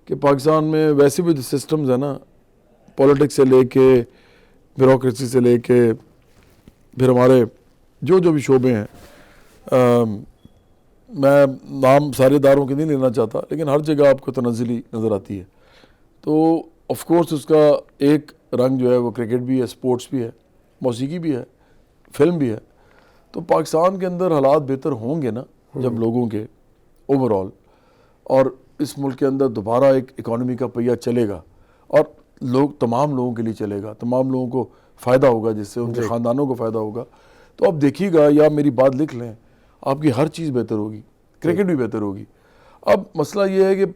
कि पाकिस्तान में वैसे भी जो सिस्टम्स है ना, पॉलिटिक्स से लेके, ब्यूरोक्रेसी से लेके, फिर हमारे जो जो भी शोबे हैं, मैं नाम सारे इदारों के नहीं लेना चाहता, लेकिन हर जगह आपको तनज़्ज़ुली नज़र आती है। तो ऑफ कोर्स उसका एक रंग जो है वो क्रिकेट भी है, स्पोर्ट्स भी है, मौसीकी भी है, फिल्म भी है। तो पाकिस्तान के अंदर हालात बेहतर होंगे ना जब लोगों के ओवरऑल, और इस मुल्क के अंदर दोबारा एक इकॉनमी का पहिया चलेगा, और लोग, तमाम लोगों के लिए चलेगा, तमाम लोगों को फ़ायदा होगा, जिससे उनके ख़ानदानों को फ़ायदा होगा। तो अब देखिएगा, या मेरी बात लिख लें, आपकी हर चीज़ बेहतर होगी, क्रिकेट भी बेहतर होगी। अब मसला ये है कि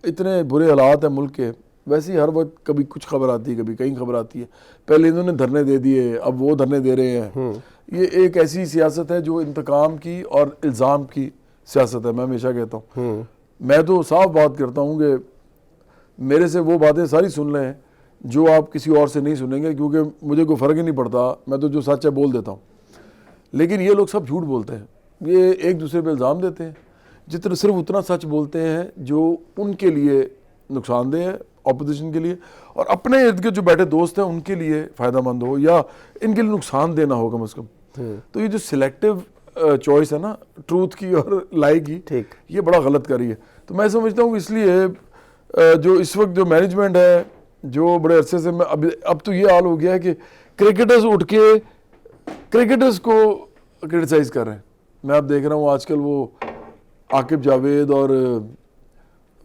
इतने बुरे हालात हैं मुल्क के, वैसे ही हर वक्त कभी कुछ खबर आती है, कभी कहीं खबर आती है। पहले इन्होंने धरने दे दिए, अब वो धरने दे रहे हैं। ये एक ऐसी सियासत है जो इंतकाम की और इल्ज़ाम की सियासत है। मैं हमेशा कहता हूँ, मैं तो साफ बात करता हूँ कि मेरे से वो बातें सारी सुन लें जो आप किसी और से नहीं सुनेंगे, क्योंकि मुझे कोई फ़र्क ही नहीं पड़ता, मैं तो जो सच है बोल देता हूँ। लेकिन ये लोग सब झूठ बोलते हैं, ये एक दूसरे पे इल्ज़ाम देते हैं, जितना सिर्फ उतना सच बोलते हैं जो उनके लिए नुकसानदेह है, ऑपोजिशन के लिए, और अपने इर्द गिर्द जो बैठे दोस्त हैं उनके लिए फ़ायदेमंद हो, या इनके लिए नुकसान देना हो कम अज़ कम। तो ये जो सिलेक्टिव चॉइस है ना, ट्रूथ की और लाई की, ये बड़ा गलत करी है। तो मैं समझता हूँ इसलिए जो इस वक्त जो मैनेजमेंट है, जो बड़े अरसे से, मैं अब तो ये हाल हो गया है कि क्रिकेटर्स उठ के क्रिकेटर्स को क्रिटिसाइज़ कर रहे हैं। मैं अब देख रहा हूँ आजकल वो आकिब जावेद और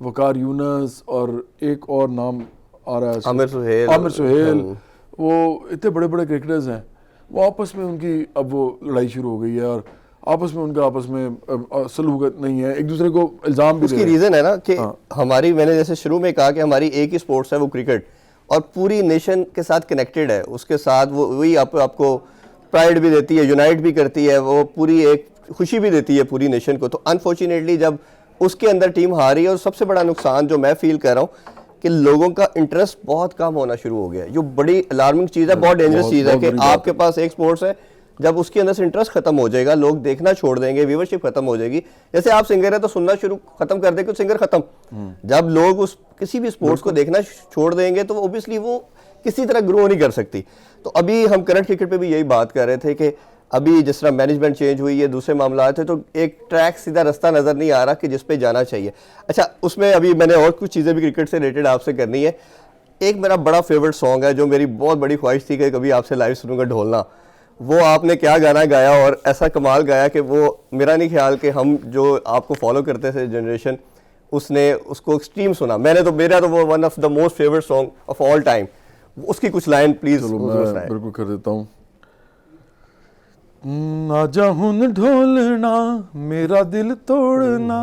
वकार यूनस और एक और नाम आ रहा है, आमिर सुहेल, वो इतने बड़े बड़े क्रिकेटर्स हैं, वो आपस में उनकी अब वो लड़ाई शुरू हो गई है, और आपस में सलूक नहीं है, एक दूसरे को इल्ज़ाम भी। उसकी रीज़न है ना कि हमारी, मैंने जैसे शुरू में कहा कि हमारी एक ही स्पोर्ट्स है वो क्रिकेट, और पूरी नेशन के साथ कनेक्टेड है, उसके साथ वो वही आपको प्राइड भी देती है, यूनाइट भी करती है, वो पूरी एक खुशी भी देती है पूरी नेशन को। तो अनफॉर्चुनेटली जब उसके अंदर टीम हारी, और सबसे बड़ा नुकसान जो मैं फील कर रहा हूँ कि लोगों का इंटरेस्ट बहुत कम होना शुरू हो गया है, जो बड़ी अलार्मिंग चीज़ है, बहुत डेंजरस चीज़ है कि आपके पास एक स्पोर्ट्स है, जब उसके अंदर से इंटरेस्ट खत्म हो जाएगा, लोग देखना छोड़ देंगे, व्यूवरशिप खत्म हो जाएगी। जैसे आप सिंगर है तो सुनना शुरू खत्म कर देंगे, सिंगर खत्म। जब लोग उस किसी भी स्पोर्ट्स को देखना छोड़ देंगे तो ऑब्वियसली वो किसी तरह ग्रो नहीं कर सकती। तो अभी हम करंट क्रिकेट पे भी यही बात कर रहे थे कि अभी जिस तरह मैनेजमेंट चेंज हुई है, दूसरे मामला थे, तो एक ट्रैक, सीधा रास्ता नज़र नहीं आ रहा कि जिस पे जाना चाहिए। अच्छा, उसमें अभी मैंने और कुछ चीज़ें भी क्रिकेट से रिलेटेड आपसे करनी है। एक मेरा बड़ा फेवरेट सॉन्ग है, जो मेरी बहुत बड़ी ख्वाहिश थी कि कभी आपसे लाइव सुनूंगा, ढोलना। वो आपने क्या गाना गाया, और ऐसा कमाल गाया कि वो मेरा नहीं ख्याल कि हम जो आपको फॉलो करते थे जनरेशन, उसने उसको एक्सट्रीम सुना। मेरा तो वो one of the most favourite song of all time. उसकी कुछ लाइन प्लीज। मैं बिल्कुल कर देता हूँ। आजा हुन ढोलना, मेरा दिल तोड़ना,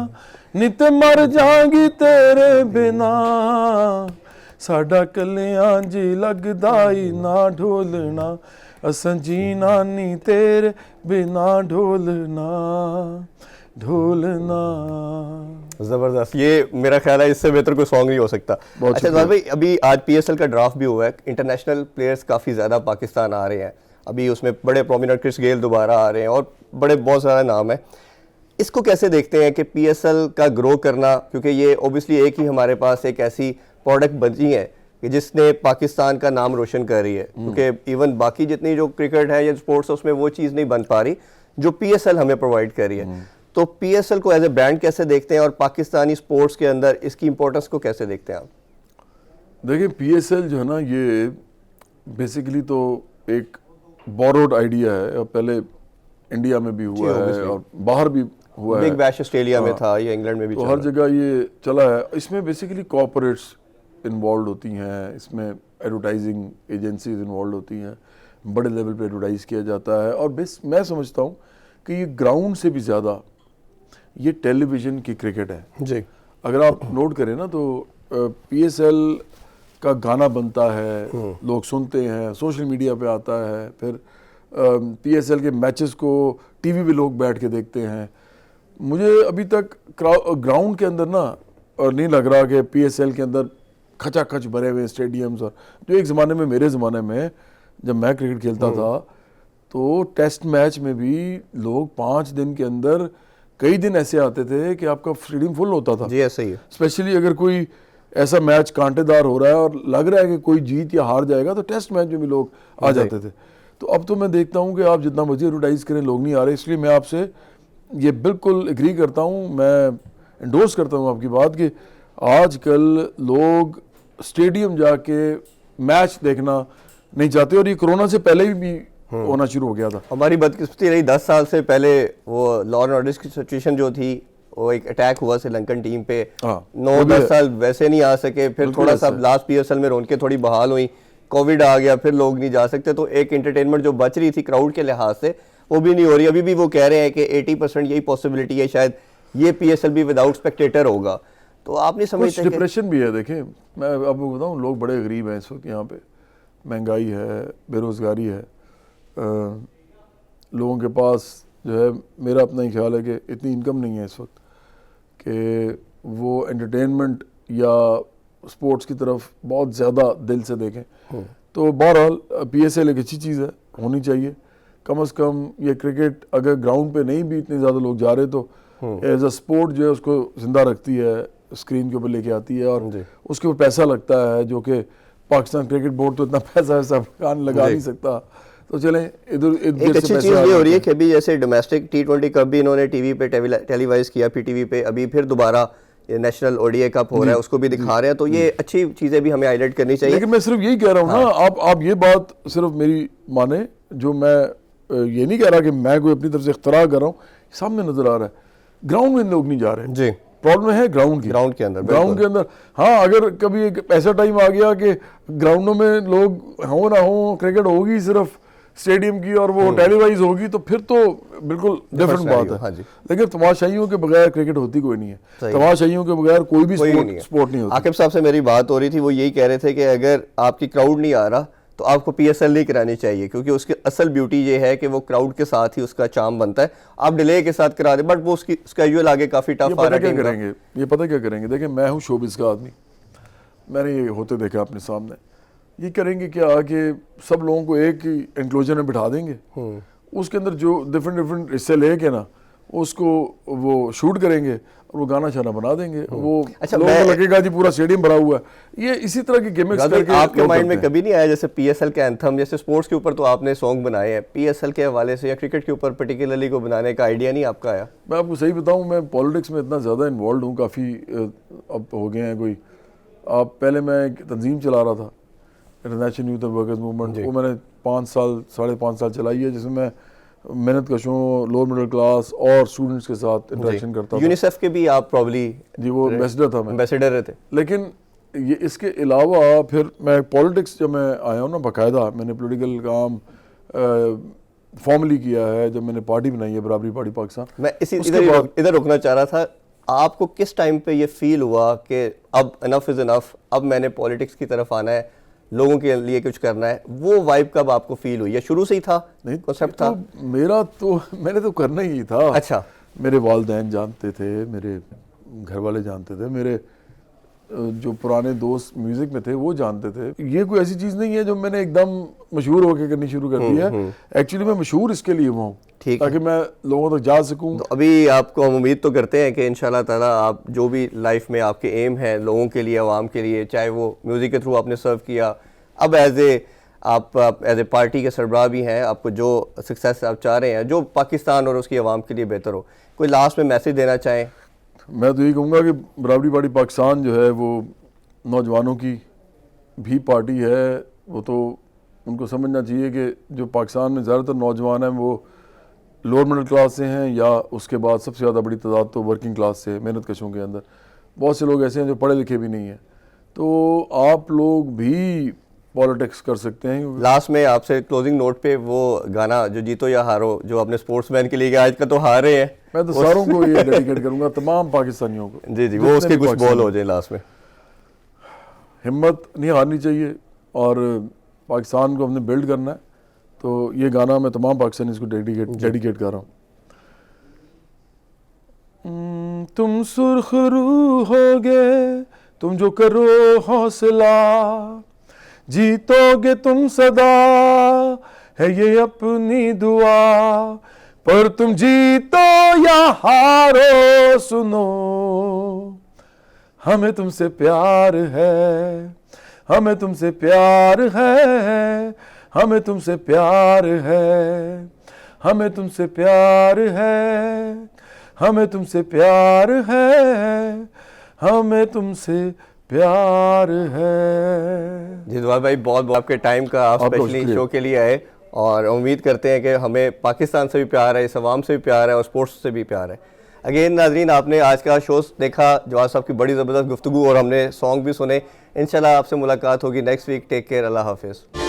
नित मर जाएगी तेरे बिना, साडा कलियां जी लगदा ही ना ढोलना, असां जीना नी तेरे बिना ढोलना ढोलना। जबरदस्त, ये मेरा ख्याल है इससे बेहतर कोई सॉन्ग नहीं हो सकता। अच्छा जवाब भाई, अभी आज पीएसएल का ड्राफ्ट भी हुआ है, इंटरनेशनल प्लेयर्स काफ़ी ज़्यादा पाकिस्तान आ रहे हैं, अभी उसमें बड़े प्रोमिनेंट क्रिस गेल दोबारा आ रहे हैं, और बड़े बहुत सारा नाम है। इसको कैसे देखते हैं कि पीएसएल का ग्रो करना, क्योंकि ये ओबियसली एक ही हमारे पास एक ऐसी प्रोडक्ट बची है कि जिसने पाकिस्तान का नाम रोशन कर रही है, क्योंकि इवन बाकी जितनी जो क्रिकेट है या स्पोर्ट्स है उसमें वो चीज़ नहीं बन पा रही जो पीएसएल हमें प्रोवाइड कर रही है। तो पीएसएल को एज ए ब्रांड कैसे देखते हैं, और पाकिस्तानी स्पोर्ट्स के अंदर इसकी इंपॉर्टेंस को कैसे देखते हैं आप? देखिए, पीएसएल जो है ना, ये बेसिकली तो एक बोरोड आइडिया है, और पहले इंडिया में भी हुआ है और बाहर भी हुआ है। बिग बैश ऑस्ट्रेलिया में था, ये इंग्लैंड में भी, तो हर जगह ये चला है। इसमें बेसिकली कॉर्पोरेट्स इन्वॉल्व होती हैं, इसमें एडवर्टाइजिंग एजेंसीज इन्वॉल्व होती हैं, बड़े लेवल पे एडवर्टाइज़ किया जाता है, और बस मैं समझता हूँ कि ये ग्राउंड से भी ज़्यादा ये टेलीविज़न की क्रिकेट है जी। अगर आप नोट करें ना तो PSL का गाना बनता है, लोग सुनते हैं, सोशल मीडिया पे आता है, फिर PSL के मैचेस को टीवी पे लोग बैठ के देखते हैं। मुझे अभी तक ग्राउंड के अंदर ना नहीं लग रहा कि PSL के अंदर खचाखच भरे हुए स्टेडियम्स, और जो एक ज़माने में मेरे ज़माने में जब मैं क्रिकेट खेलता था तो टेस्ट मैच में भी लोग 5 दिन के अंदर कई दिन ऐसे आते थे कि आपका स्टेडियम फुल होता था। जी ऐसा ही है। स्पेशली अगर कोई ऐसा मैच कांटेदार हो रहा है और लग रहा है कि कोई जीत या हार जाएगा तो टेस्ट मैच में भी लोग आ जाते थे। तो अब तो मैं देखता हूं कि आप जितना मर्जी एडवर्टाइज करें लोग नहीं आ रहे। इसलिए मैं आपसे ये बिल्कुल एग्री करता हूं, मैं एंडोर्स करता हूं आपकी बात कि आजकल लोग स्टेडियम जाके मैच देखना नहीं चाहते, और ये कोरोना से पहले भी होना शुरू हो गया था। हमारी बदकिस्मती रही 10 साल से पहले वो लॉ एंड ऑर्डर की सिचुएशन जो थी, वो एक अटैक हुआ श्रीलंकन टीम पे, 9-10 साल वैसे नहीं आ सके, फिर थोड़ा सा लास्ट PSL में रौनकें थोड़ी बहाल हुई, कोविड आ गया, फिर लोग नहीं जा सकते, तो एक एंटरटेनमेंट जो बच रही थी क्राउड के लिहाज से वो भी नहीं हो रही। अभी भी वो कह रहे हैं कि 80% यही पॉसिबिलिटी है शायद ये PSL भी विदाउट स्पेक्टेटर होगा। तो आप नहीं समझते? डिप्रेशन भी है। देखें मैं आपको बताऊं, लोग बड़े गरीब हैं इस वक्त, यहाँ पे महंगाई है, बेरोज़गारी है, लोगों के पास जो है, मेरा अपना ही ख्याल है कि इतनी इनकम नहीं है इस वक्त कि वो एंटरटेनमेंट या स्पोर्ट्स की तरफ बहुत ज़्यादा दिल से देखें। तो बहरहाल PSL एक अच्छी चीज़ है, होनी चाहिए। कम से कम ये क्रिकेट अगर ग्राउंड पे नहीं भी इतने ज़्यादा लोग जा रहे तो एज अ स्पोर्ट जो है उसको ज़िंदा रखती है, स्क्रीन के ऊपर लेके आती है, और उसके ऊपर पैसा लगता है जो कि पाकिस्तान क्रिकेट बोर्ड तो इतना पैसा वैसा लगा नहीं सकता। तो चलें इधर एक अच्छी चीज़ ये हो रही है कि अभी जैसे डोमेस्टिक T20 कप भी इन्होंने टीवी पे टेलीवाइज किया, PTV पे, अभी फिर दोबारा ये नेशनल ODI कप हो रहा है, उसको भी दिखा रहे हैं। तो ये अच्छी चीज़ें भी हमें हाईलाइट करनी चाहिए। लेकिन मैं सिर्फ यही कह रहा हूँ ना, आप ये बात सिर्फ मेरी माने, जो मैं ये नहीं कह रहा कि मैं कोई अपनी तरफ से इख्तरा कर रहा हूँ, सामने नजर आ रहा है ग्राउंड में लोग नहीं जा रहे जी। प्रॉब्लम है ग्राउंड के अंदर। हाँ, अगर कभी एक ऐसा टाइम आ गया कि ग्राउंडों में लोग हो ना हो, क्रिकेट होगी सिर्फ स्टेडियम की और वो टेलीवाइज होगी, तो फिर तो बिल्कुल डिफरेंट बात है। हाँ जी। लेकिन तमाशाइयों के बगैर क्रिकेट होती कोई नहीं है, तमाशाइयों के बगैर कोई भी स्पोर्ट नहीं होता। आकिब साहब से मेरी बात हो रही थी, वो यही कह रहे थे कि अगर आपकी क्राउड नहीं आ रहा तो आपको PSL नहीं करानी चाहिए, क्योंकि उसकी असल ब्यूटी ये है कि वो क्राउड के साथ ही उसका चार्म बनता है। आप डिले के साथ करा दे, बट वो उसकी स्केड्यूल आगे काफ़ी टफ आ रहा है। ये पता क्या करेंगे, देखिए मैं हूँ शोबिज़ का आदमी, मैंने ये होते देखा अपने सामने। ये करेंगे क्या कि सब लोगों को एक ही एनक्लोजर में बिठा देंगे, उसके अंदर जो डिफरेंट हिस्से लेके ना उसको वो शूट करेंगे और वो गाना शाना बना देंगे। वो अच्छा, लोगों को लगेगा जी पूरा स्टेडियम भरा हुआ है। ये इसी तरह की गिमिक्स करके आपके माइंड में कभी नहीं आया जैसे PSL के एंथम, जैसे स्पोर्ट्स के ऊपर तो आपने सॉन्ग बनाए हैं, PSL के हवाले से या क्रिकेट के ऊपर पर्टिकुलरली को बनाने का आइडिया नहीं आपका आया? मैं आपको सही बताऊं, मैं पॉलिटिक्स में इतना ज़्यादा इन्वॉल्व हूँ, काफ़ी अब हो गए हैं कोई। आप पहले मैं एक तंजीम चला रहा था, इंटरनेशनल यूथ वर्कर्स मूवमेंट, वो मैंने 5 साल चलाई है, जिसमें मैं मेहनत कशों, लोअर मिडिल क्लास और स्टूडेंट्स के साथ इंटरेक्शन करता था। यूनिसेफ के भी आप प्रॉब्ली जी वो एम्बेसडर था, मैं एम्बेसडर थे। लेकिन ये इसके अलावा फिर मैं पॉलिटिक्स जब मैं आया हूँ ना, बाकायदा मैंने पॉलिटिकल काम फॉर्मली किया है, जब मैंने पार्टी बनाई है बराबरी पार्टी पाकिस्तान। मैं इधर रुकना चाह रहा था, आपको किस टाइम पे ये फील हुआ कि अब इनफ इज़ इनफ, अब मैंने पॉलिटिक्स की तरफ आना है, लोगों के लिए कुछ करना है? वो वाइब कब आपको फील हुई, या शुरू से ही था नहीं कॉन्सेप्ट था? मेरा तो मैंने तो करना ही था। अच्छा। मेरे वालिदैन जानते थे, मेरे घर वाले जानते थे, मेरे जो पुराने दोस्त म्यूजिक में थे वो जानते थे। ये कोई ऐसी चीज़ नहीं है जो मैंने एकदम मशहूर होकर करनी शुरू कर दी है। एक्चुअली मैं मशहूर इसके लिए हुआ हूँ ताकि मैं लोगों तक जा सकूँ। तो अभी आपको हम उम्मीद तो करते हैं कि इंशाल्लाह ताला आप जो भी लाइफ में आपके एम है लोगों के लिए, आवाम के लिए, चाहे वो म्यूज़िक के थ्रू आपने सर्व किया, अब एज ए पार्टी के सरबराह भी हैं, आपको जो सक्सेस आप चाह रहे हैं, जो पाकिस्तान और उसकी आवाम के लिए बेहतर हो, कोई लास्ट में मैसेज देना चाहें? मैं तो यही कहूँगा कि बराबरी पार्टी पाकिस्तान जो है वो नौजवानों की भी पार्टी है। वो तो उनको समझना चाहिए कि जो पाकिस्तान में ज़्यादातर नौजवान हैं वो लोअर मिडिल क्लास से हैं, या उसके बाद सबसे ज़्यादा बड़ी तादाद तो वर्किंग क्लास से, मेहनत कशों के अंदर बहुत से लोग ऐसे हैं जो पढ़े लिखे भी नहीं हैं। तो आप लोग भी पॉलिटिक्स कर सकते हैं। लास्ट में आपसे क्लोजिंग नोट पे वो गाना जो जीतो या हारो, जो अपने स्पोर्ट्समैन के लिए आज का तो हार रहे हैं, मैं तो सारों को ये डेडिकेट करूंगा, तमाम पाकिस्तानियों को। जी जी, वो उसके कुछ बॉल हो जाए लास्ट में। हिम्मत नहीं हारनी चाहिए और पाकिस्तान को हमने बिल्ड करना है, तो ये गाना मैं तमाम पाकिस्तानी को डेडिकेट कर रहा हूँ। तुम सुर्खरू होगे, तुम जो करो हौसला, जीतोगे तुम सदा, है ये अपनी दुआ, पर तुम जीतो या हारो सुनो, हमें तुमसे प्यार है, हमें तुमसे प्यार है, हमें तुमसे प्यार है, हमें तुमसे प्यार है, हमें तुमसे प्यार है, हमें तुमसे प्यार है। जी दुआ भाई, बहुत बहुत आपके टाइम का, आप स्पेशली शो के लिए आए, और उम्मीद करते हैं कि हमें पाकिस्तान से भी प्यार है, इस अवाम से भी प्यार है और स्पोर्ट्स से भी प्यार है। अगेन नाजरीन, आपने आज का शो देखा, जवाद साहब की बड़ी ज़बरदस्त गुफ्तगू, और हमने सॉन्ग भी सुने। इंशाल्लाह आपसे मुलाकात होगी नेक्स्ट वीक। टेक केयर, अल्लाह हाफिज़।